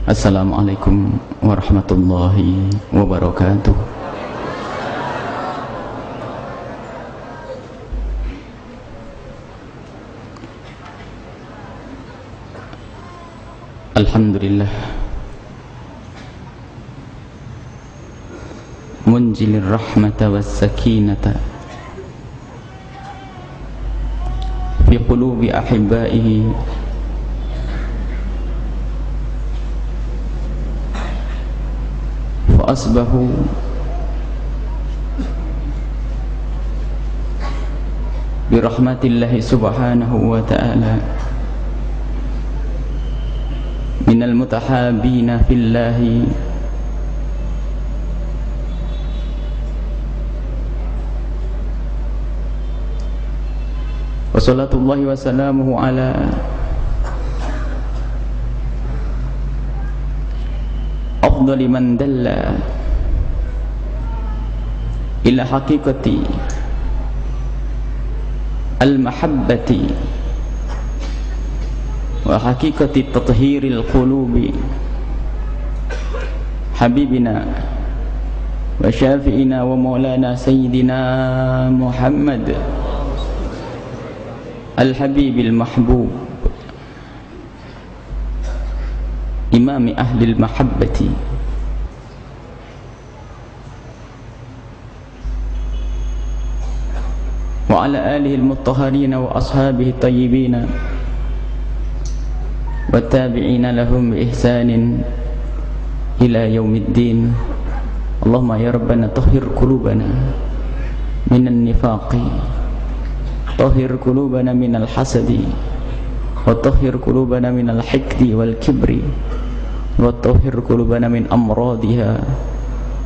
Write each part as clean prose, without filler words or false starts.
Assalamualaikum warahmatullahi wabarakatuh. Alhamdulillah munjilir rahmata was sakinata fi qulubi ahibbaihi fa asbahu bi rahmatillahi subhanahu wa ta'ala minal mutahabina fillahi wa salatullahi wa salamuhu ala afdali man dalla ila haqiqati al-mahabbati wa haqiqati tathhiril qulubi habibina wa syafi'ina wa maulana sayyidina Muhammad al-habibil mahbub imami ahlil mahabbati wa ala alihi al-mutahharina wa ashabihi tayyibina wa tabi'ina lahum bi ihsanin ila yaumiddin. Allahumma ya rabbana tahhir qulubana minan nifaqi, tahhir qulubana minal hasadi, wa tahhir qulubana minal hikdi wal kibri, wa tahhir qulubana min amradiha.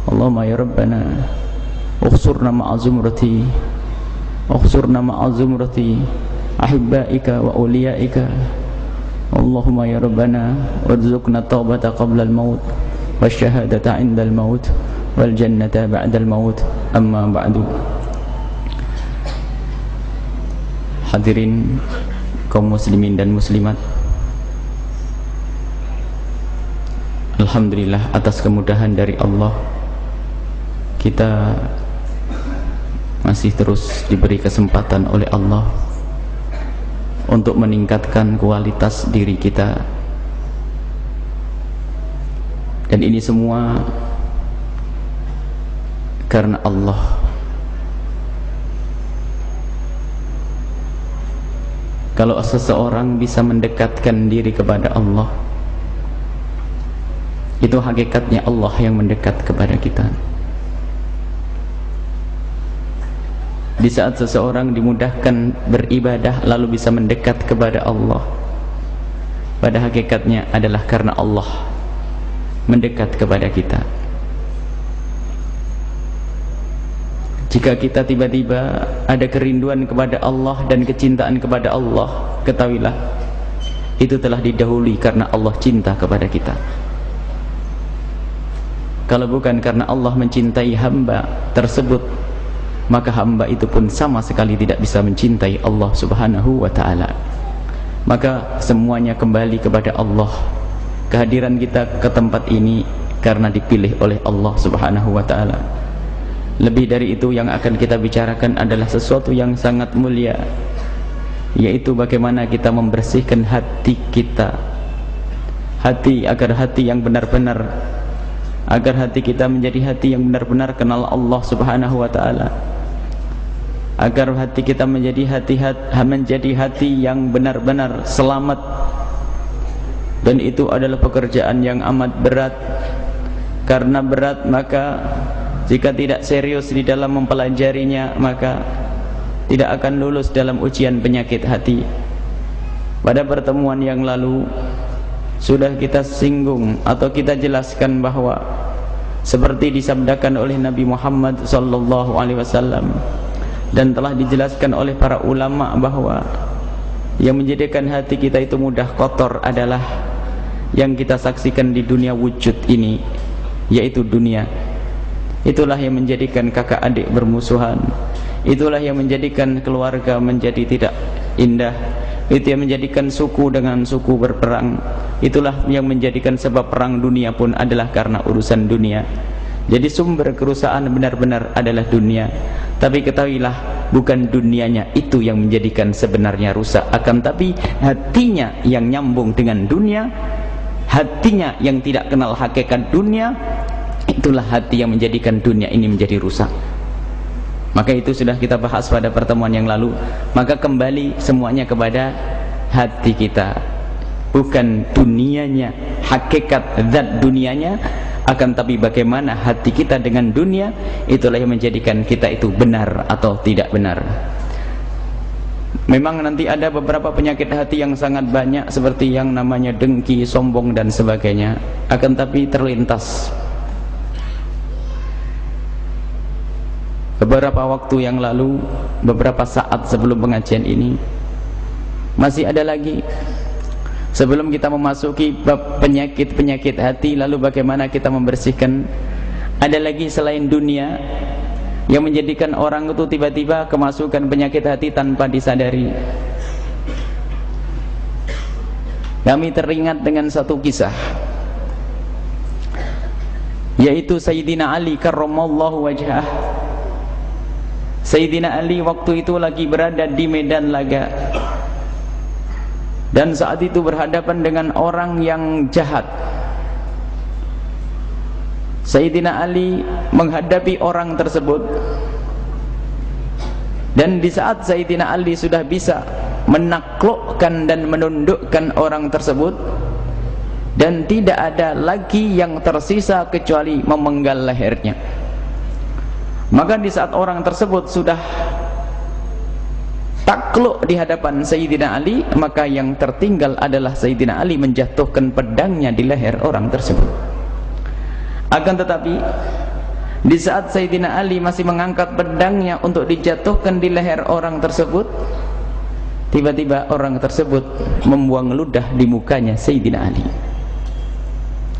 Allahumma ya rabbana ukhsurna ma'a zumrati ahibbaika wa awliyaika. Allahumma ya rabbana warzuqna taubata qabla al-maut wasyahadata 'inda al-maut wal jannata ba'da al-maut. Amma ba'du. Hadirin kaum muslimin dan muslimat, alhamdulillah atas kemudahan dari Allah kita masih terus diberi kesempatan oleh Allah untuk meningkatkan kualitas diri kita, dan ini semua karena Allah. Kalau seseorang bisa mendekatkan diri kepada Allah, itu hakikatnya Allah yang mendekat kepada kita. Di saat seseorang dimudahkan beribadah lalu bisa mendekat kepada Allah, pada hakikatnya adalah karena Allah mendekat kepada kita. Jika kita tiba-tiba ada kerinduan kepada Allah dan kecintaan kepada Allah, ketahuilah itu telah didahului karena Allah cinta kepada kita. Kalau bukan karena Allah mencintai hamba tersebut, maka hamba itu pun sama sekali tidak bisa mencintai Allah subhanahu wa ta'ala. Maka semuanya kembali kepada Allah. Kehadiran kita ke tempat ini karena dipilih oleh Allah subhanahu wa ta'ala. Lebih dari itu yang akan kita bicarakan adalah sesuatu yang sangat mulia, yaitu bagaimana kita membersihkan hati kita, agar hati yang benar-benar, agar hati kita menjadi hati yang benar-benar kenal Allah subhanahu wa ta'ala, agar hati kita menjadi hati yang benar-benar selamat. Dan itu adalah pekerjaan yang amat berat. Karena berat, maka jika tidak serius di dalam mempelajarinya, maka tidak akan lulus dalam ujian penyakit hati. Pada pertemuan yang lalu sudah kita singgung atau kita jelaskan bahwa seperti disabdakan oleh Nabi Muhammad sallallahu alaihi wasallam dan telah dijelaskan oleh para ulama bahwa yang menjadikan hati kita itu mudah kotor adalah yang kita saksikan di dunia wujud ini, yaitu dunia. Itulah yang menjadikan kakak adik bermusuhan. Itulah yang menjadikan keluarga menjadi tidak indah. itu yang menjadikan suku dengan suku berperang. Itulah yang menjadikan sebab perang dunia pun adalah karena urusan dunia. Jadi sumber kerusakan benar-benar adalah dunia. Tapi ketahuilah, bukan dunianya itu yang menjadikan sebenarnya rusak, akan tapi hatinya yang nyambung dengan dunia, hatinya yang tidak kenal hakikat dunia, itulah hati yang menjadikan dunia ini menjadi rusak. Maka itu sudah kita bahas pada pertemuan yang lalu. Maka kembali semuanya kepada hati kita, bukan dunianya, hakikat zat dunianya, akan tapi bagaimana hati kita dengan dunia, itulah yang menjadikan kita itu benar atau tidak benar. Memang nanti ada beberapa penyakit hati yang sangat banyak, seperti yang namanya dengki, sombong dan sebagainya, akan tapi terlintas. Beberapa waktu yang lalu, beberapa saat sebelum pengajian ini, masih ada lagi. Sebelum kita memasuki bab penyakit-penyakit hati, lalu bagaimana kita membersihkan, ada lagi selain dunia yang menjadikan orang itu tiba-tiba kemasukan penyakit hati tanpa disadari. Kami teringat dengan satu kisah, yaitu Sayyidina Ali karramallahu wajhah. Sayyidina Ali waktu itu lagi berada di medan laga, dan saat itu berhadapan dengan orang yang jahat. Sayyidina Ali menghadapi orang tersebut, dan di saat Sayyidina Ali sudah bisa menaklukkan dan menundukkan orang tersebut, dan tidak ada lagi yang tersisa kecuali memenggal lehernya, maka di saat orang tersebut sudah takluk di hadapan Sayyidina Ali, maka yang tertinggal adalah Sayyidina Ali menjatuhkan pedangnya di leher orang tersebut. Akan tetapi di saat Sayyidina Ali masih mengangkat pedangnya untuk dijatuhkan di leher orang tersebut, tiba-tiba orang tersebut membuang ludah di mukanya Sayyidina Ali.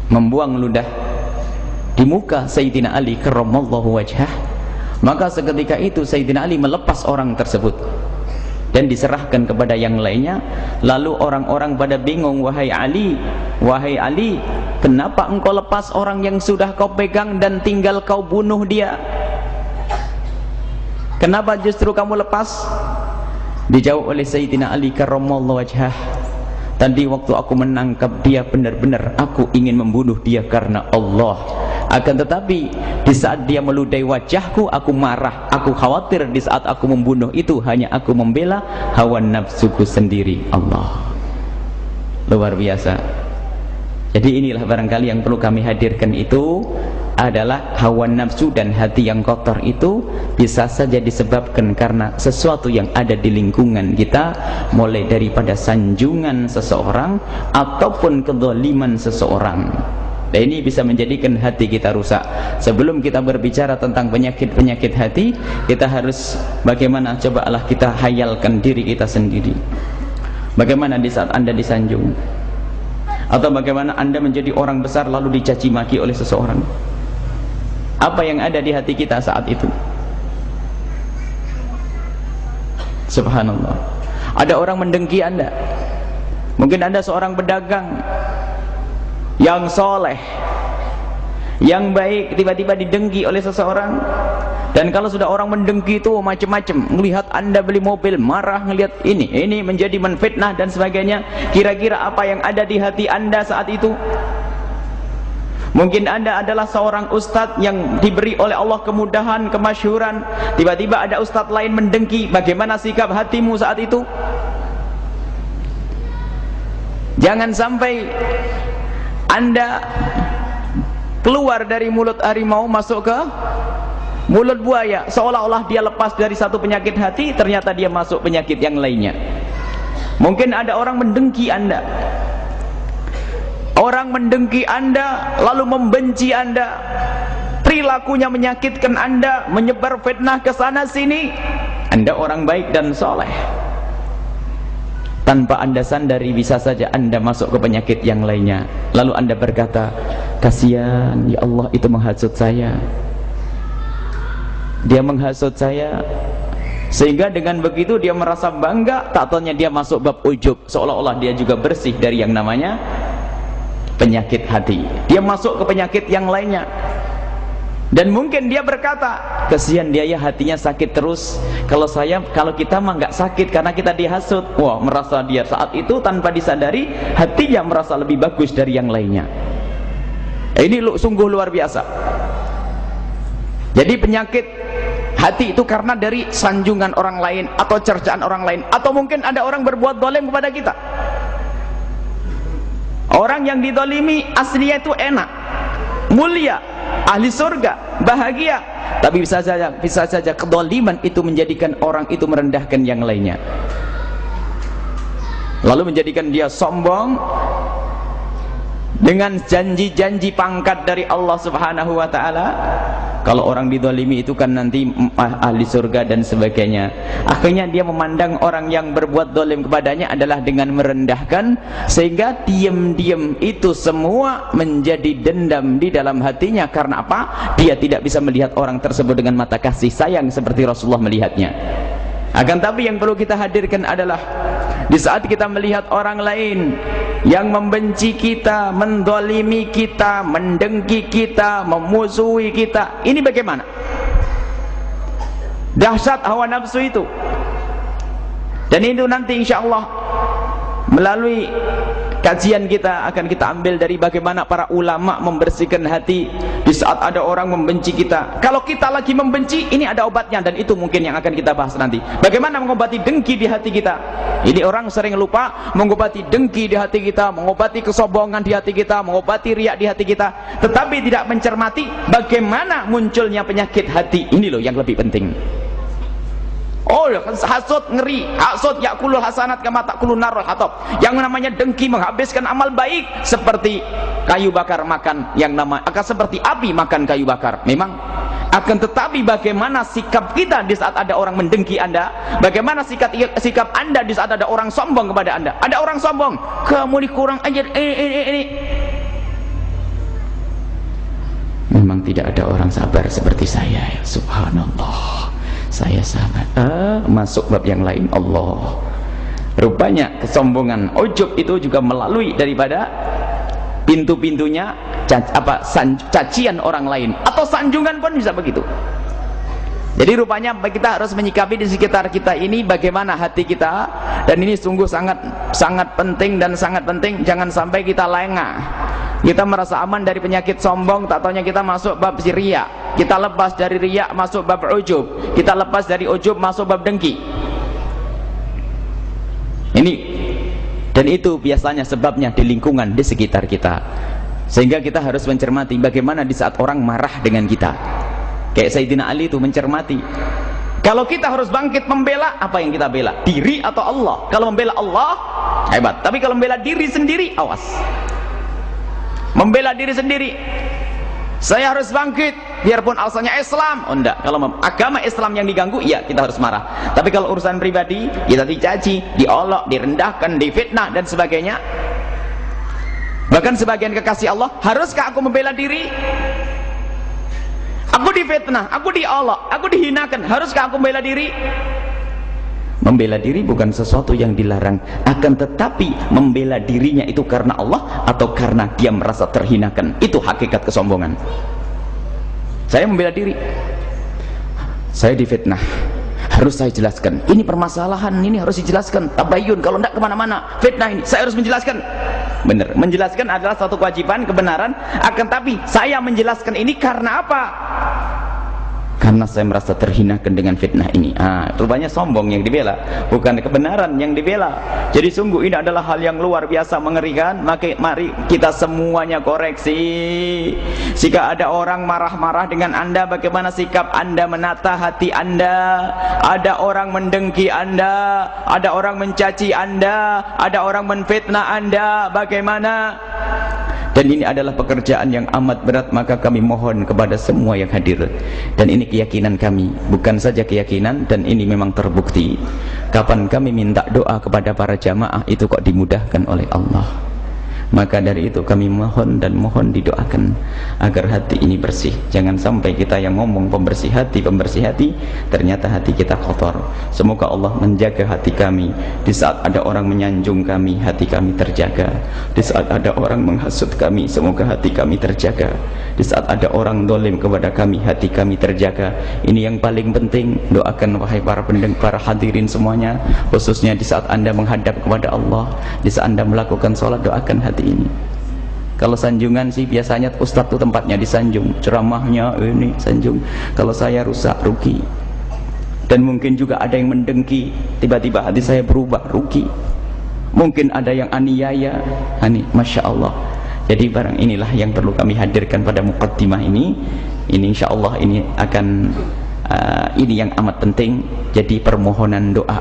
Membuang ludah di muka Sayyidina Ali karramallahu wajhah. Maka seketika itu Sayyidina Ali melepas orang tersebut dan diserahkan kepada yang lainnya. Lalu orang-orang pada bingung, wahai Ali, kenapa engkau lepas orang yang sudah kau pegang dan tinggal kau bunuh dia? Kenapa justru kamu lepas? Dijawab oleh Sayyidina Ali karramallahu wajhah, tadi waktu aku menangkap dia, benar-benar aku ingin membunuh dia karena Allah. Akan tetapi di saat dia meludahi wajahku, aku marah, aku khawatir di saat aku membunuh itu hanya aku membela hawa nafsuku sendiri. Allah, luar biasa. Jadi inilah barangkali yang perlu kami hadirkan, itu adalah hawa nafsu dan hati yang kotor itu bisa saja disebabkan karena sesuatu yang ada di lingkungan kita, mulai daripada sanjungan seseorang ataupun kezaliman seseorang. Dan ini bisa menjadikan hati kita rusak. Sebelum kita berbicara tentang penyakit-penyakit hati, kita harus bagaimana, cobalah kita hayalkan diri kita sendiri. Bagaimana di saat Anda disanjung, atau bagaimana Anda menjadi orang besar lalu dicaci maki oleh seseorang. Apa yang ada di hati kita saat itu? Subhanallah. Ada orang mendengki Anda. Mungkin Anda seorang pedagang yang soleh, yang baik, tiba-tiba didengki oleh seseorang. Dan kalau sudah orang mendengki itu macam-macam, melihat Anda beli mobil, marah ngelihat ini menjadi menfitnah dan sebagainya. Kira-kira apa yang ada di hati Anda saat itu? Mungkin Anda adalah seorang ustadz yang diberi oleh Allah kemudahan, kemasyhuran, tiba-tiba ada ustadz lain mendengki. Bagaimana sikap hatimu saat itu? Jangan sampai Anda keluar dari mulut harimau masuk ke mulut buaya, seolah-olah dia lepas dari satu penyakit hati, ternyata dia masuk penyakit yang lainnya. Mungkin ada orang mendengki Anda, orang mendengki Anda lalu membenci Anda, perilakunya menyakitkan Anda, menyebar fitnah ke sana sini. Anda orang baik dan soleh, tanpa Anda sadari bisa saja Anda masuk ke penyakit yang lainnya. Lalu Anda berkata, kasihan ya Allah, itu menghasut saya, dia menghasut saya, Sehingga dengan begitu dia merasa bangga, tak taunya dia masuk bab ujub, seolah-olah dia juga bersih dari yang namanya penyakit hati. Dia masuk ke penyakit yang lainnya. Dan mungkin dia berkata, kesian dia ya, hatinya sakit terus. Kalau kita mah nggak sakit karena kita dihasut. Wah, merasa dia saat itu tanpa disadari hatinya merasa lebih bagus dari yang lainnya. Ini sungguh luar biasa. Jadi penyakit hati itu karena dari sanjungan orang lain atau cercaan orang lain, atau mungkin ada orang berbuat zalim kepada kita. Orang yang didolimi aslinya itu enak, mulia, ahli surga, bahagia, tapi bisa saja kedoliman itu menjadikan orang itu merendahkan yang lainnya, lalu menjadikan dia sombong dengan janji-janji pangkat dari Allah Subhanahu wa ta'ala. Kalau orang didolimi itu kan nanti ahli surga dan sebagainya. Akhirnya dia memandang orang yang berbuat dolim kepadanya adalah dengan merendahkan, sehingga diam-diam itu semua menjadi dendam di dalam hatinya. Karena apa? Dia tidak bisa melihat orang tersebut dengan mata kasih sayang seperti Rasulullah melihatnya. Akan tapi yang perlu kita hadirkan adalah di saat kita melihat orang lain yang membenci kita, mendolimi kita, mendengki kita, memusuhi kita, ini bagaimana? Dahsyat hawa nafsu itu. Dan itu nanti insya Allah melalui kajian kita akan kita ambil dari bagaimana para ulama membersihkan hati di saat ada orang membenci kita. Kalau kita lagi membenci, ini ada obatnya, dan itu mungkin yang akan kita bahas nanti. Bagaimana mengobati dengki di hati kita. Ini orang sering lupa mengobati dengki di hati kita, mengobati kesombongan di hati kita, mengobati riak di hati kita, tetapi tidak mencermati bagaimana munculnya penyakit hati. Ini loh yang lebih penting. Oh, hasud ngeri, hasud yakulul hasanat kama takulun narul hatab. Yang namanya dengki menghabiskan amal baik seperti kayu bakar makan yang akan seperti api makan kayu bakar. Memang akan, tetapi bagaimana sikap kita di saat ada orang mendengki Anda? Bagaimana sikap Anda di saat ada orang sombong kepada Anda? Ada orang sombong, kamu ini kurang ajar ini. Memang tidak ada orang sabar seperti saya, ya subhanallah. Saya sabar, masuk bab yang lain. Allah, rupanya kesombongan, ujub itu juga melalui daripada pintu-pintunya cacian orang lain, atau sanjungan pun bisa begitu. Jadi rupanya kita harus menyikapi di sekitar kita ini bagaimana hati kita, dan ini sungguh sangat penting dan sangat penting. Jangan sampai kita lengah, kita merasa aman dari penyakit sombong, tak taunya kita masuk bab riya. Kita lepas dari riya masuk bab ujub, kita lepas dari ujub masuk bab dengki. Ini dan itu biasanya sebabnya di lingkungan di sekitar kita. Sehingga kita harus mencermati bagaimana di saat orang marah dengan kita. Kayak Sayyidina Ali itu mencermati. Kalau kita harus bangkit membela, apa yang kita bela? Diri atau Allah? Kalau membela Allah, hebat. Tapi kalau membela diri sendiri, awas. Membela diri sendiri, saya harus bangkit biarpun alasannya Islam. Oh enggak, kalau agama Islam yang diganggu, ya kita harus marah. Tapi kalau urusan pribadi, kita dicaci, diolok, direndahkan, difitnah dan sebagainya, bahkan sebagian kekasih Allah, haruskah aku membela diri? Aku difitnah, aku diolok, aku dihinakan, haruskah aku membela diri? Membela diri bukan sesuatu yang dilarang, akan tetapi membela dirinya itu karena Allah atau karena dia merasa terhinakan, itu hakikat kesombongan. Saya membela diri, saya difitnah, harus saya jelaskan, ini permasalahan, ini harus dijelaskan, tabayun, kalau tidak kemana-mana, fitnah ini, saya harus menjelaskan. Benar, menjelaskan adalah satu kewajiban, kebenaran, akan tapi saya menjelaskan ini karena apa? Karena saya merasa terhinakan dengan fitnah ini. Rupanya sombong yang dibela, bukan kebenaran yang dibela. Jadi sungguh ini adalah hal yang luar biasa mengerikan. Mari kita semuanya koreksi. Jika ada orang marah-marah dengan Anda, bagaimana sikap Anda menata hati Anda? Ada orang mendengki Anda, ada orang mencaci Anda, ada orang menfitnah Anda, bagaimana? Dan ini adalah pekerjaan yang amat berat, maka kami mohon kepada semua yang hadir. Dan ini keyakinan kami, bukan saja keyakinan, dan ini memang terbukti. Kapan kami minta doa kepada para jamaah itu kok dimudahkan oleh Allah. Maka dari itu kami mohon dan mohon didoakan agar hati ini bersih. Jangan sampai kita yang ngomong pembersih hati, ternyata hati kita kotor. Semoga Allah menjaga hati kami. Di saat ada orang menyanjung kami, hati kami terjaga. Di saat ada orang menghasut kami, semoga hati kami terjaga. Di saat ada orang dolim kepada kami, hati kami terjaga. Ini yang paling penting. Doakan wahai para pendengar, para hadirin semuanya, khususnya di saat Anda menghadap kepada Allah, di saat Anda melakukan sholat, doakan hati ini. Kalau sanjungan sih biasanya ustadz tuh tempatnya disanjung, ceramahnya ini sanjung. Kalau saya rusak, rugi. Dan mungkin juga ada yang mendengki, tiba-tiba hati saya berubah, rugi. Mungkin ada yang aniaya, Masya Allah. Jadi barang inilah yang perlu kami hadirkan pada muqaddimah ini. Ini insya Allah ini akan ini yang amat penting, jadi permohonan doa.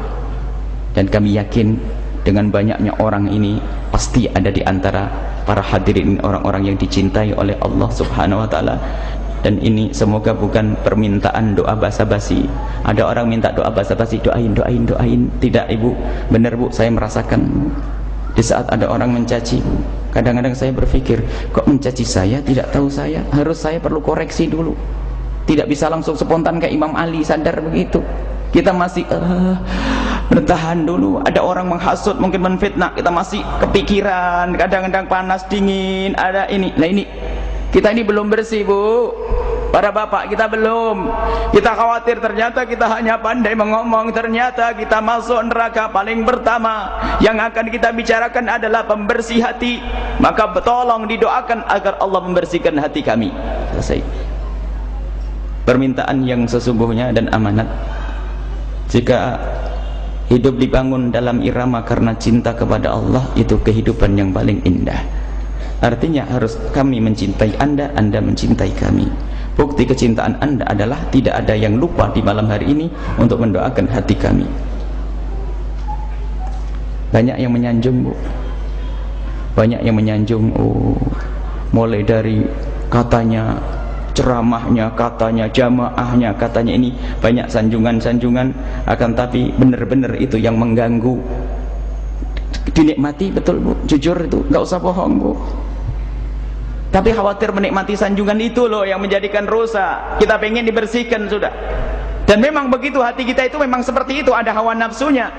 Dan kami yakin dengan banyaknya orang ini pasti ada di antara para hadirin orang-orang yang dicintai oleh Allah Subhanahu wa taala. Dan ini semoga bukan permintaan doa basa-basi. Ada orang minta doa basa-basi, doain. Tidak Ibu, benar Bu, saya merasakan di saat ada orang mencaci Bu, kadang-kadang saya berpikir, kok mencaci saya, tidak tahu saya, harus saya perlu koreksi dulu. Tidak bisa langsung spontan kayak Imam Ali, sadar begitu. Kita masih bertahan dulu. Ada orang menghasut, mungkin menfitnah, kita masih kepikiran, kadang-kadang panas dingin, ada ini. Nah ini kita ini belum bersih Bu, para bapak, kita belum. Kita khawatir ternyata kita hanya pandai mengomong, ternyata kita masuk neraka paling pertama. Yang akan kita bicarakan adalah pembersih hati. Maka tolong didoakan agar Allah membersihkan hati kami. Selesai. Permintaan yang sesungguhnya dan amanat. Jika hidup dibangun dalam irama karena cinta kepada Allah, itu kehidupan yang paling indah. Artinya harus kami mencintai Anda, Anda mencintai kami. Bukti kecintaan Anda adalah tidak ada yang lupa di malam hari ini untuk mendoakan hati kami. Banyak yang menyanjung Bu, banyak yang menyanjung. Mulai dari katanya ceramahnya, katanya jamaahnya, katanya ini banyak sanjungan-sanjungan. Akan tapi benar-benar itu yang mengganggu. Dinikmati betul Bu, jujur itu, nggak usah bohong Bu. Tapi khawatir menikmati sanjungan itu loh yang menjadikan rusak. Kita pengen dibersihkan sudah. Dan memang begitu, hati kita itu memang seperti itu, ada hawa nafsunya.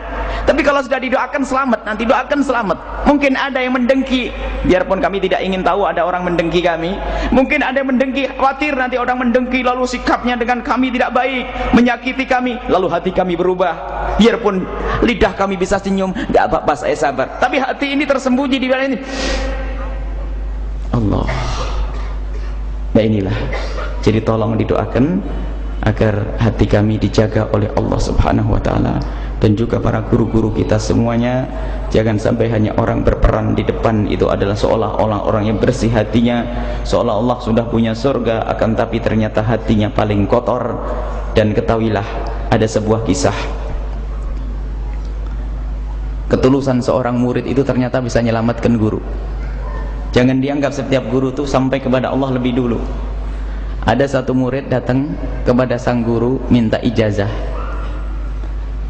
Tapi kalau sudah didoakan selamat, nanti doakan selamat. Mungkin ada yang mendengki, biarpun kami tidak ingin tahu ada orang mendengki kami. Mungkin ada yang mendengki, khawatir nanti orang mendengki lalu sikapnya dengan kami tidak baik, menyakiti kami, lalu hati kami berubah. Biarpun lidah kami bisa senyum, gak apa-apa, saya sabar. Tapi hati ini tersembunyi di dalam ini. Allah. Nah inilah. Jadi tolong didoakan agar hati kami dijaga oleh Allah Subhanahu wa taala. Dan juga para guru-guru kita semuanya, jangan sampai hanya orang berperan di depan itu adalah seolah-olah orang yang bersih hatinya, seolah-olah sudah punya surga, akan tapi ternyata hatinya paling kotor. Dan ketahuilah, ada sebuah kisah, ketulusan seorang murid itu ternyata bisa menyelamatkan guru. Jangan dianggap setiap guru itu sampai kepada Allah lebih dulu. Ada satu murid datang kepada sang guru minta ijazah.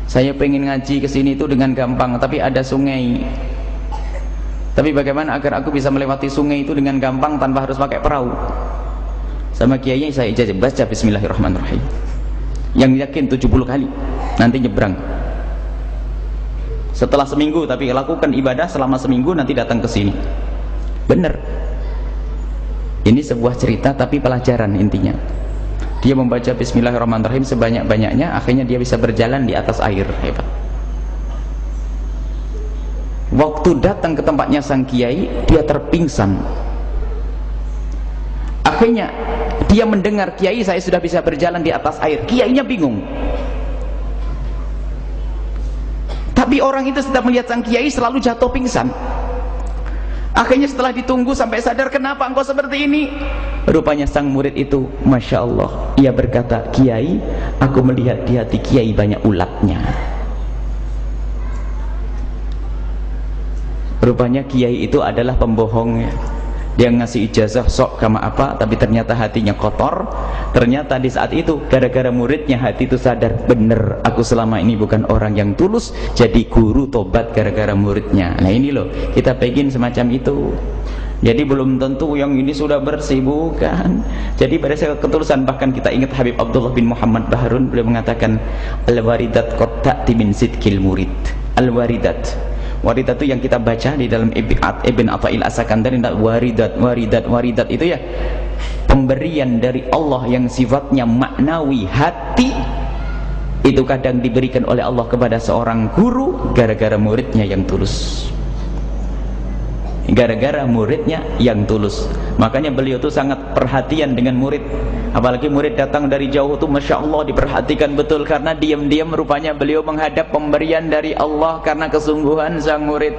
Saya pengen ngaji ke sini itu dengan gampang, tapi ada sungai. Tapi bagaimana agar aku bisa melewati sungai itu dengan gampang tanpa harus pakai perahu? Sama kiainya saya ijazah, baca Bismillahirrahmanirrahim. Yang yakin 70 kali, nanti nyebrang. Setelah seminggu, tapi lakukan ibadah selama seminggu, nanti datang ke sini. Benar. Ini sebuah cerita tapi pelajaran intinya. Dia membaca Bismillahirrahmanirrahim sebanyak-banyaknya, akhirnya dia bisa berjalan di atas air. Hebat. Waktu datang ke tempatnya sang kiai, dia terpingsan. Akhirnya dia mendengar, kiai saya sudah bisa berjalan di atas air. Kiainya bingung. Tapi orang itu setiap melihat sang kiai selalu jatuh pingsan. Akhirnya setelah ditunggu sampai sadar, kenapa engkau seperti ini? Rupanya sang murid itu, Masya Allah, ia berkata, Kiai, aku melihat di hati Kiai banyak ulatnya. Rupanya Kiai itu adalah pembohongnya. Dia ngasih ijazah sok kama apa, tapi ternyata hatinya kotor. Ternyata di saat itu gara-gara muridnya hati itu sadar, bener aku selama ini bukan orang yang tulus, jadi guru tobat gara-gara muridnya. Nah ini loh, kita pengen semacam itu. Jadi belum tentu yang ini sudah bersih, bukan. Jadi pada saat ketulusan, bahkan kita ingat Habib Abdullah bin Muhammad Baharun, beliau mengatakan al-waridat qad ta'ti min sidqil murid. Al-waridat, waridat itu yang kita baca di dalam Ibn Atha'il As-Sakandari. Waridat itu ya pemberian dari Allah yang sifatnya maknawi, hati. Itu kadang diberikan oleh Allah kepada seorang guru gara-gara muridnya yang tulus. Gara-gara muridnya yang tulus. Makanya beliau tuh sangat perhatian dengan murid. Apalagi murid datang dari jauh tuh Masya Allah diperhatikan betul, karena diam-diam rupanya beliau menghadap pemberian dari Allah karena kesungguhan sang murid.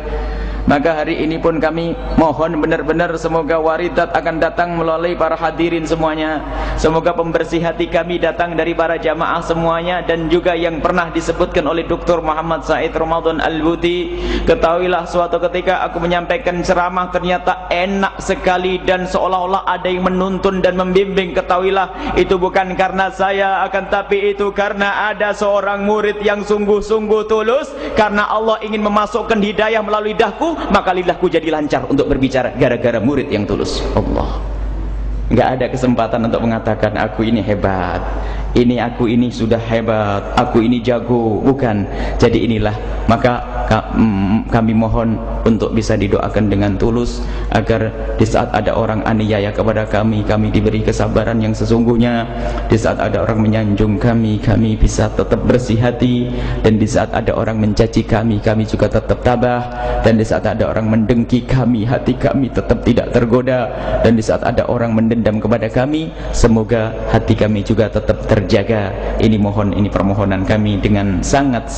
Maka hari ini pun kami mohon benar-benar semoga waridat akan datang melalui para hadirin semuanya. Semoga pembersih hati kami datang dari para jamaah semuanya. Dan juga yang pernah disebutkan oleh Dr. Muhammad Said Ramadan Al-Buti, ketahuilah suatu ketika aku menyampaikan ceramah ternyata enak sekali dan seolah-olah ada yang menuntun dan membimbing. Ketahuilah itu bukan karena saya, akan tapi itu karena ada seorang murid yang sungguh-sungguh tulus. Karena Allah ingin memasukkan hidayah melalui lidahku, maka lidahku jadi lancar untuk berbicara gara-gara murid yang tulus. Allah, nggak ada kesempatan untuk mengatakan aku ini hebat, aku ini sudah hebat, aku ini jago, bukan. Jadi inilah, maka kami mohon untuk bisa didoakan dengan tulus, agar di saat ada orang aniaya kepada kami diberi kesabaran yang sesungguhnya. Di saat ada orang menyanjung kami bisa tetap bersih hati. Dan di saat ada orang mencaci kami juga tetap tabah. Dan di saat ada orang mendengki kami, hati kami tetap tidak tergoda. Dan di saat ada orang mendendam kepada kami, semoga hati kami juga tetap terjaga. Ini permohonan kami dengan sangat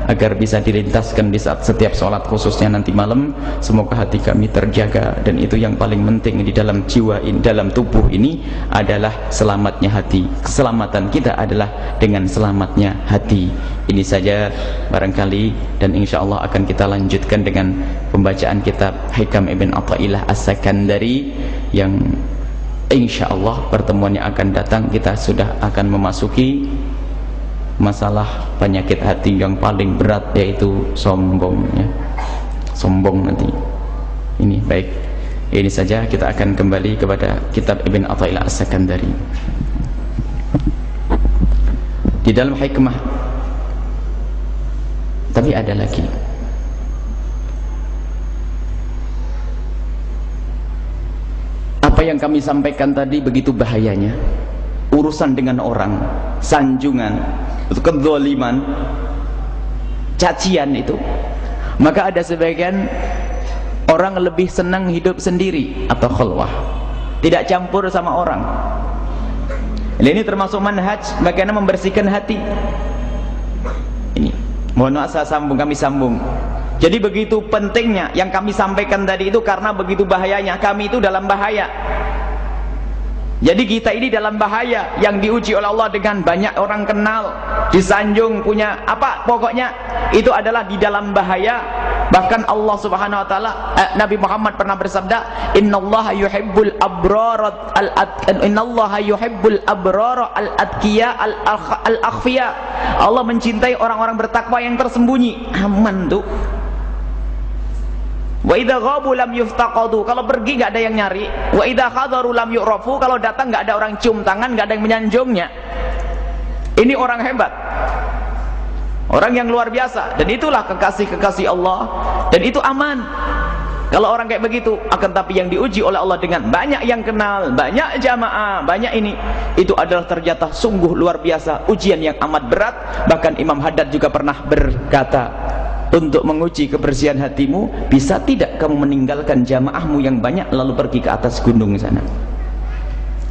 agar bisa dilintaskan di saat setiap sholat, khususnya nanti malam. Semoga hati kami terjaga, dan itu yang paling penting di dalam jiwa ini, dalam tubuh ini adalah selamatnya hati. Keselamatan kita adalah dengan selamatnya hati. Ini saja barangkali, dan insya Allah akan kita lanjutkan dengan pembacaan kitab Hikam Ibn Atha'illah As-Sakandari, yang insya Allah pertemuan yang akan datang kita sudah akan memasuki masalah penyakit hati yang paling berat, yaitu sombongnya. Sombong nanti. Ini baik. Ini saja, kita akan kembali kepada kitab Ibn Atha'illah As-Sakandari. Di dalam hikmah, tapi ada lagi. Apa yang kami sampaikan tadi begitu bahayanya. Urusan dengan orang, sanjungan, kezaliman, cacian itu. Maka ada sebagian orang lebih senang hidup sendiri atau khulwah, tidak campur sama orang. Ini termasuk manhaj bagaimana membersihkan hati. Ini mohon maaf kami sambung. Jadi begitu pentingnya yang kami sampaikan tadi itu, karena begitu bahayanya. Kami itu dalam bahaya. Jadi kita ini dalam bahaya, yang diuji oleh Allah dengan banyak orang kenal, disanjung, punya apa, pokoknya itu adalah di dalam bahaya. Bahkan Allah Subhanahu wa taala, Nabi Muhammad pernah bersabda, innallaha yuhibbul abrara al-atqiya al-akhfiya. Allah mencintai orang-orang bertakwa yang tersembunyi, aman tuh. Wa idza ghabu lam yuftaqadu, kalau pergi enggak ada yang nyari. Wa idza hadaru lam yu'rafu, kalau datang enggak ada orang cium tangan, enggak ada yang menyanjungnya. Ini orang hebat, orang yang luar biasa. Dan itulah kekasih-kekasih Allah, dan itu aman kalau orang kayak begitu. Akan tapi yang diuji oleh Allah dengan banyak yang kenal, banyak jamaah, banyak ini, itu adalah ternyata sungguh luar biasa, ujian yang amat berat. Bahkan Imam Haddad juga pernah berkata, untuk menguji kebersihan hatimu, bisa tidak kamu meninggalkan jamaahmu yang banyak lalu pergi ke atas gunung sana?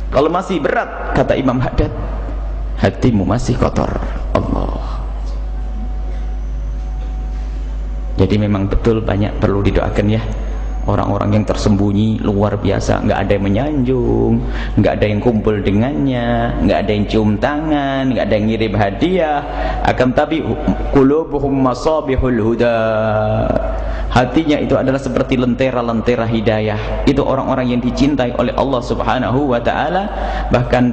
Kalau masih berat, kata Imam Haddad, hatimu masih kotor. Allah. Jadi memang betul banyak perlu didoakan ya. Orang-orang yang tersembunyi luar biasa, nggak ada yang menyanjung, nggak ada yang kumpul dengannya, nggak ada yang cium tangan, nggak ada yang ngirim hadiah. Akan tapi qulubuhum masabihul huda, hatinya itu adalah seperti lentera-lentera hidayah. Itu orang-orang yang dicintai oleh Allah Subhanahu wa ta'ala. Bahkan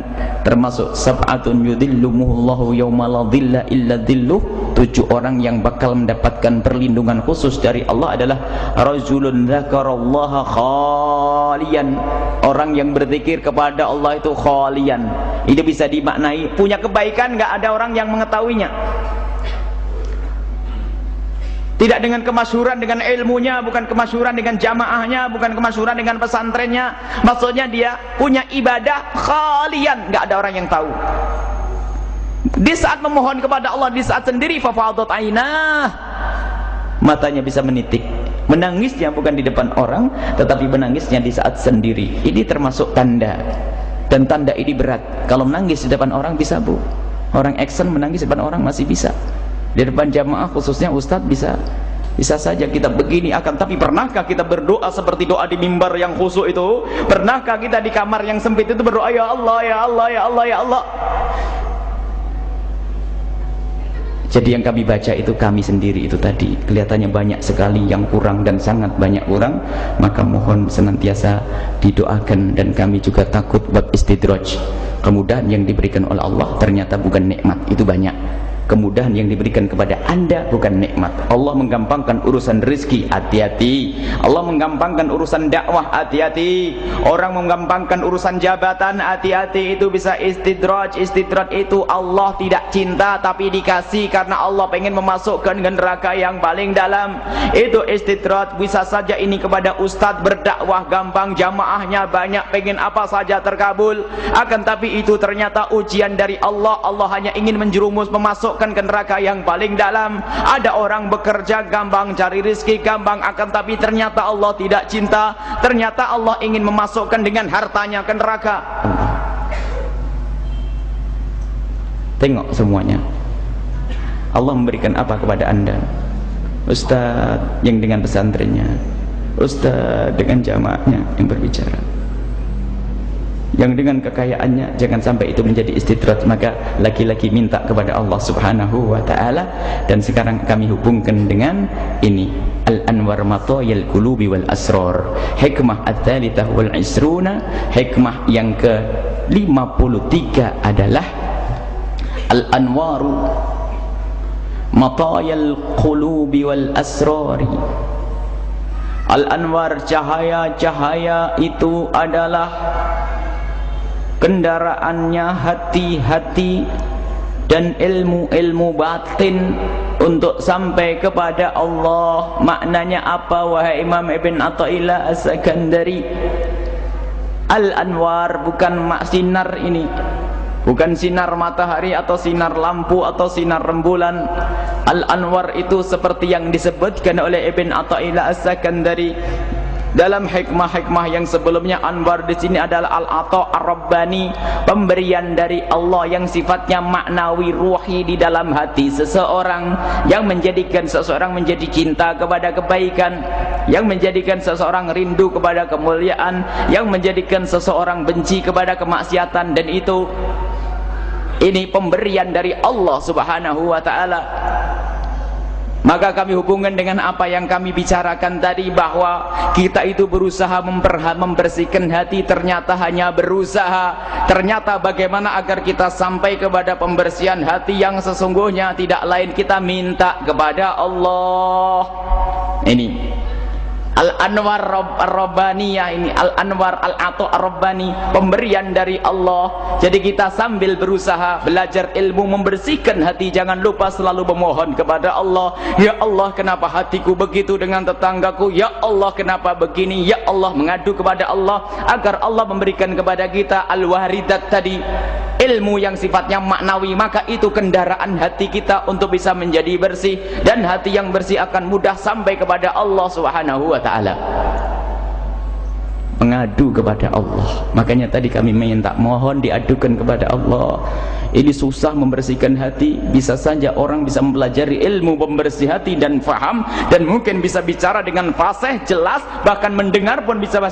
termasuk sab'atun yudhillumuhullahu yawma la dhilla illa dhilluh, 7 orang yang bakal mendapatkan perlindungan khusus dari Allah adalah rajulun dzakarallaha khalian, orang yang berzikir kepada Allah itu khalian. Itu bisa dimaknai punya kebaikan, nggak ada orang yang mengetahuinya. Tidak dengan kemasyhuran dengan ilmunya, bukan kemasyhuran dengan jamaahnya, bukan kemasyhuran dengan pesantrennya. Maksudnya dia punya ibadah khalian, nggak ada orang yang tahu. Di saat memohon kepada Allah, di saat sendiri, fafadat ainah, matanya bisa menitik. Menangisnya bukan di depan orang, tetapi menangisnya di saat sendiri. Ini termasuk tanda, dan tanda ini berat. Kalau menangis di depan orang bisa, Bu. Orang action menangis di depan orang masih bisa. Di depan jamaah khususnya ustadz bisa saja kita begini akan. Tapi pernahkah kita berdoa seperti doa di mimbar yang khusyuk itu? Pernahkah kita di kamar yang sempit itu berdoa, ya Allah, ya Allah, ya Allah, ya Allah? Jadi yang kami baca itu kami sendiri itu tadi kelihatannya banyak sekali yang kurang dan sangat banyak kurang. Maka mohon senantiasa didoakan, dan kami juga takut bab istidraj. Kemudahan yang diberikan oleh Allah ternyata bukan nikmat, itu banyak. Kemudahan yang diberikan kepada Anda bukan nikmat. Allah menggampangkan urusan rezeki, hati-hati. Allah menggampangkan urusan dakwah, hati-hati. Orang menggampangkan urusan jabatan, hati-hati. Itu bisa istidraj. Istidraj itu Allah tidak cinta tapi dikasih karena Allah pengen memasukkan ke neraka yang paling dalam. Itu istidraj. Bisa saja ini kepada ustadz berdakwah gampang, jamaahnya banyak, pengen apa saja terkabul. Akan tapi itu ternyata ujian dari Allah. Allah hanya ingin menjerumus, memasukkan ke neraka yang paling dalam. Ada orang bekerja gampang, cari rezeki gampang, akan tapi ternyata Allah tidak cinta. Ternyata Allah ingin memasukkan dengan hartanya ke neraka. Tengok semuanya. Allah memberikan apa kepada Anda? Ustaz yang dengan pesantrennya, ustaz dengan jamaahnya yang berbicara, yang dengan kekayaannya. Jangan sampai itu menjadi istidrat. Maka laki-laki minta kepada Allah Subhanahu wa ta'ala. Dan sekarang kami hubungkan dengan ini, al-anwar matayil qulubi wal asrar, hikmah at-thalithah wal isruna. Hikmah yang ke-53 adalah al-anwaru matayil qulubi wal asrari. Al-anwar, cahaya-cahaya itu adalah kendaraannya hati-hati dan ilmu-ilmu batin untuk sampai kepada Allah. Maknanya apa wahai Imam Ibn Athaillah As-Sakandari? Al-anwar bukan sinar ini, bukan sinar matahari atau sinar lampu atau sinar rembulan. Al-anwar itu seperti yang disebutkan oleh Ibn Athaillah As-Sakandari dalam hikmah-hikmah yang sebelumnya. Anwar di sini adalah al-ata' ar-rabbani, pemberian dari Allah yang sifatnya maknawi, ruhi di dalam hati seseorang, yang menjadikan seseorang menjadi cinta kepada kebaikan, yang menjadikan seseorang rindu kepada kemuliaan, yang menjadikan seseorang benci kepada kemaksiatan. Dan ini pemberian dari Allah Subhanahu wa ta'ala. Maka kami hubungkan dengan apa yang kami bicarakan tadi, bahwa kita itu berusaha membersihkan hati. Ternyata hanya berusaha. Ternyata bagaimana agar kita sampai kepada pembersihan hati yang sesungguhnya, tidak lain kita minta kepada Allah. Ini Al-Anwar Ar-Rabbaniyah, ini Al-Anwar Al-Ata' Ar-Rabbani, pemberian dari Allah. Jadi kita sambil berusaha belajar ilmu membersihkan hati, jangan lupa selalu memohon kepada Allah. Ya Allah, kenapa hatiku begitu dengan tetanggaku? Ya Allah, kenapa begini? Ya Allah, mengadu kepada Allah agar Allah memberikan kepada kita al-waridat tadi, ilmu yang sifatnya maknawi. Maka itu kendaraan hati kita untuk bisa menjadi bersih, dan hati yang bersih akan mudah sampai kepada Allah Subhanahu wa ta'ala, mengadu kepada Allah. Makanya tadi kami minta, mohon diadukan kepada Allah. Ini susah membersihkan hati. Bisa saja orang bisa mempelajari ilmu pembersih hati dan faham, dan mungkin bisa bicara dengan fasih, jelas, bahkan mendengar pun bisa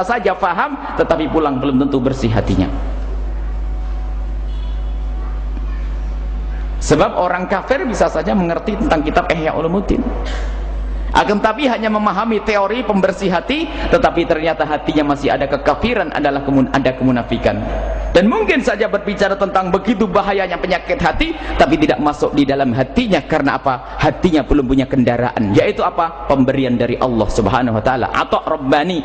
saja faham, tetapi pulang belum tentu bersih hatinya. Sebab orang kafir bisa saja mengerti tentang kitab Ihya Ulumuddin, Akan tapi hanya memahami teori pembersih hati, tetapi ternyata hatinya masih ada kekafiran, ada kemunafikan. Dan mungkin saja berbicara tentang begitu bahayanya penyakit hati, tapi tidak masuk di dalam hatinya. Karena apa? Hatinya belum punya kendaraan, yaitu apa? Pemberian dari Allah Subhanahu wa taala, atau Rabbani.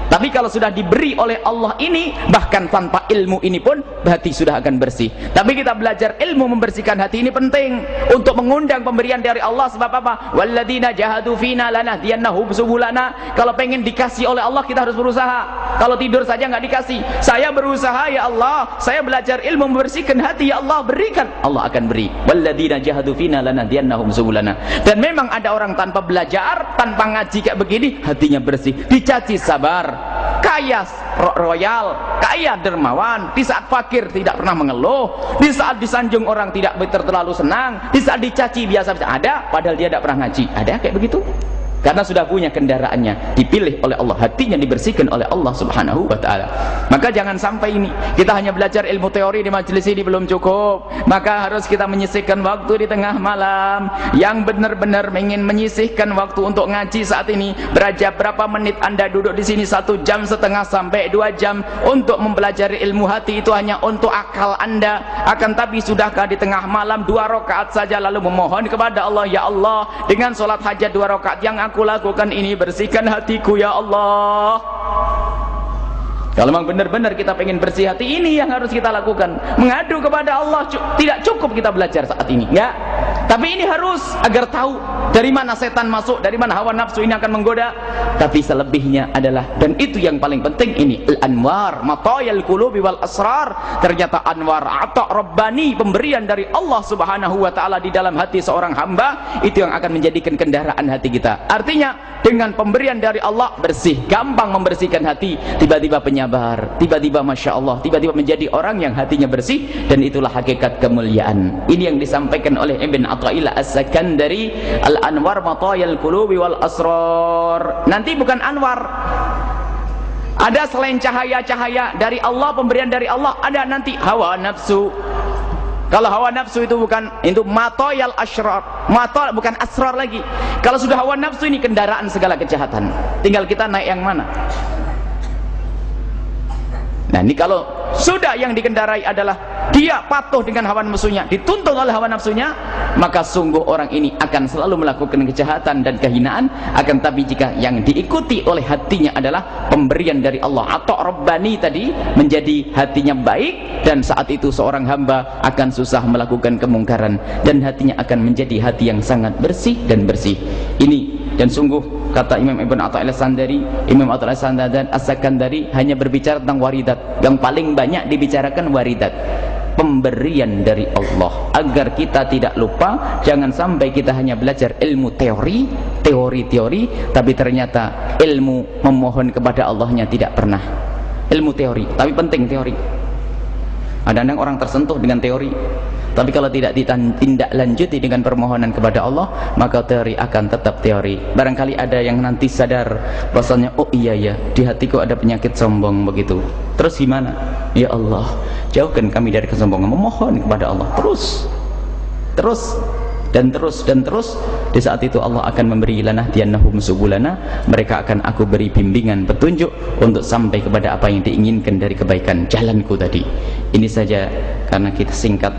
Tapi kalau sudah diberi oleh Allah ini, bahkan tanpa ilmu ini pun hati sudah akan bersih. Tapi kita belajar ilmu membersihkan hati ini penting untuk mengundang pemberian dari Allah. Sebab apa? Walladzina jahadu fina lanahdiyannahum subulana. Kalau pengen dikasih oleh Allah, kita harus berusaha. Kalau tidur saja nggak dikasih, saya berusaha ya Allah, saya belajar ilmu membersihkan hati, ya Allah berikan, Allah akan beri. Walladzina jahadu fina lanahdiyannahum subulana. Dan memang ada orang tanpa belajar, tanpa ngaji kayak begini, hatinya bersih, dicaci sabar, kaya royal, kaya dermawan, di saat fakir tidak pernah mengeluh, di saat disanjung orang tidak terlalu senang, di saat dicaci biasa-biasa ada, padahal dia tidak pernah ngaji. Ada kayak begitu? Karena sudah punya kendaraannya, dipilih oleh Allah, hatinya dibersihkan oleh Allah Subhanahu wa taala. Maka jangan sampai ini kita hanya belajar ilmu teori di majelis ini belum cukup. Maka harus kita menyisihkan waktu di tengah malam. Yang benar-benar ingin menyisihkan waktu untuk ngaji saat ini, berapa menit Anda duduk di sini, 1,5 jam sampai 2 jam untuk mempelajari ilmu hati, itu hanya untuk akal Anda. Akan tapi sudahkah di tengah malam 2 rakaat saja lalu memohon kepada Allah, ya Allah, dengan sholat hajat 2 rakaat yang aku lakukan ini, bersihkan hatiku ya Allah. Kalau memang benar-benar kita pengen bersih hati, ini yang harus kita lakukan. Mengadu kepada Allah tidak cukup kita belajar saat ini, enggak. Tapi ini harus agar tahu dari mana setan masuk, dari mana hawa nafsu ini akan menggoda. Tapi selebihnya adalah, dan itu yang paling penting, ini al-anwar matayal qulubi wal asrar. Ternyata anwar atau Rabbani, pemberian dari Allah Subhanahu wa taala di dalam hati seorang hamba, itu yang akan menjadikan kendaraan hati kita. Artinya dengan pemberian dari Allah bersih, gampang membersihkan hati, tiba-tiba penyabar, tiba-tiba Masya Allah, tiba-tiba menjadi orang yang hatinya bersih. Dan itulah hakikat kemuliaan. Ini yang disampaikan oleh Ibn Athaillah As-Sakandari, Al-Anwar Matayal Qulubi wal Asrar. Nanti bukan anwar, ada selain cahaya-cahaya dari Allah, pemberian dari Allah, ada nanti hawa nafsu. Kalau hawa nafsu itu bukan, itu matayal asrar, mata bukan asrar lagi. Kalau sudah hawa nafsu, ini kendaraan segala kejahatan. Tinggal kita naik yang mana. Nah ini kalau sudah yang dikendarai adalah dia patuh dengan hawa nafsunya, dituntun oleh hawa nafsunya, maka sungguh orang ini akan selalu melakukan kejahatan dan kehinaan. Akan tapi jika yang diikuti oleh hatinya adalah pemberian dari Allah atau Rabbani tadi, menjadi hatinya baik, dan saat itu seorang hamba akan susah melakukan kemungkaran, dan hatinya akan menjadi hati yang sangat bersih dan bersih. Ini, dan sungguh kata Imam Ibn Athaillah As-Sakandari, Imam Athaillah As-Sakandari hanya berbicara tentang waridat. Yang paling banyak dibicarakan waridat, pemberian dari Allah, agar kita tidak lupa. Jangan sampai kita hanya belajar ilmu teori, tapi ternyata ilmu memohon kepada Allahnya tidak pernah. Ilmu teori, tapi penting teori. Kadang-kadang orang tersentuh dengan teori, tapi kalau tidak ditindaklanjuti dengan permohonan kepada Allah, maka teori akan tetap teori. Barangkali ada yang nanti sadar bahwasanya, oh iya ya, di hatiku ada penyakit sombong begitu. Terus gimana? Ya Allah, jauhkan kami dari kesombongan. Memohon kepada Allah terus. Di saat itu Allah akan memberi lanahdiyannahum subulana. Mereka akan aku beri bimbingan, petunjuk untuk sampai kepada apa yang diinginkan dari kebaikan jalanku tadi. Ini saja karena kita singkat.